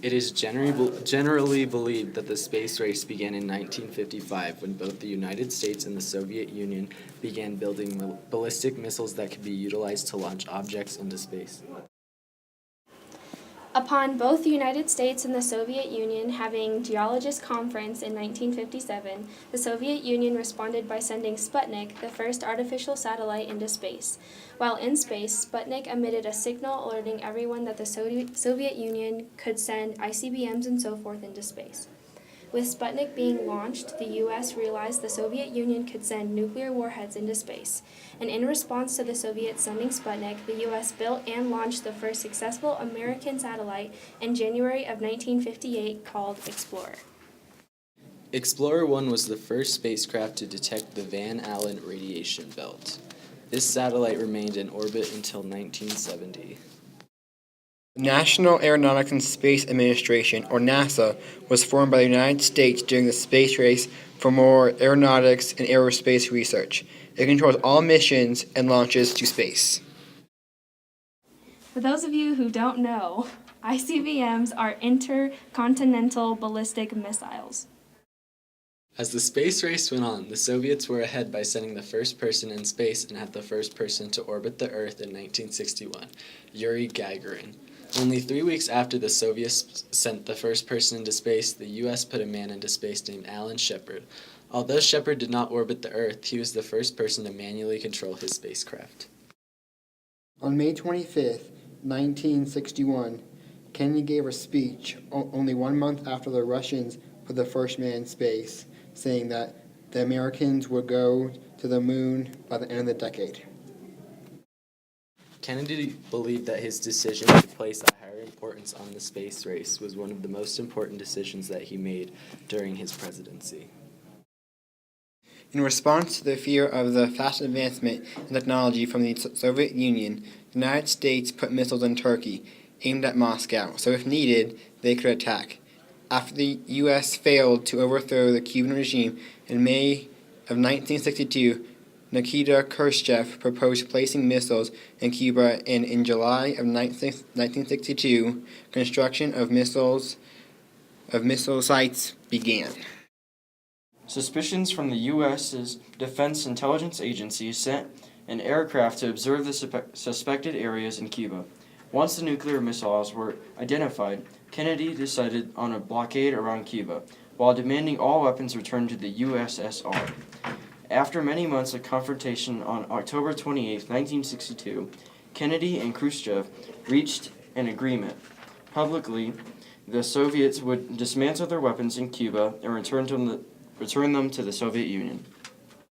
It is generally believed that the space race began in 1955 when both the United States and the Soviet Union began building ballistic missiles that could be utilized to launch objects into space. Upon both the United States and the Soviet Union having Geologist Conference in 1957, the Soviet Union responded by sending Sputnik, the first artificial satellite, into space. While in space, Sputnik emitted a signal alerting everyone that the Soviet Union could send ICBMs and so forth into space. With Sputnik being launched, the U.S. realized the Soviet Union could send nuclear warheads into space, and in response to the Soviets sending Sputnik, the U.S. built and launched the first successful American satellite in January of 1958 called Explorer. Explorer 1 was the first spacecraft to detect the Van Allen radiation belt. This satellite remained in orbit until 1970. The National Aeronautics and Space Administration, or NASA, was formed by the United States during the space race for more aeronautics and aerospace research. It controls all missions and launches to space. For those of you who don't know, ICBMs are intercontinental ballistic missiles. As the space race went on, the Soviets were ahead by sending the first person in space and had the first person to orbit the Earth in 1961, Yuri Gagarin. Only 3 weeks after the Soviets sent the first person into space, the U.S. put a man into space named Alan Shepard. Although Shepard did not orbit the Earth, he was the first person to manually control his spacecraft. On May 25, 1961, Kennedy gave a speech only 1 month after the Russians put the first man in space, saying that the Americans would go to the moon by the end of the decade. Kennedy believed that his decision to place a higher importance on the space race was one of the most important decisions that he made during his presidency. In response to the fear of the fast advancement in technology from the Soviet Union, the United States put missiles in Turkey, aimed at Moscow, so if needed, they could attack. After the U.S. failed to overthrow the Cuban regime in May of 1962, Nikita Khrushchev proposed placing missiles in Cuba, and in July of 1962, construction of missile sites began. Suspicions from the U.S.'s Defense Intelligence Agency sent an aircraft to observe the suspected areas in Cuba. Once the nuclear missiles were identified, Kennedy decided on a blockade around Cuba, while demanding all weapons returned to the USSR. After many months of confrontation on October 28, 1962, Kennedy and Khrushchev reached an agreement. Publicly, the Soviets would dismantle their weapons in Cuba and return them to the Soviet Union.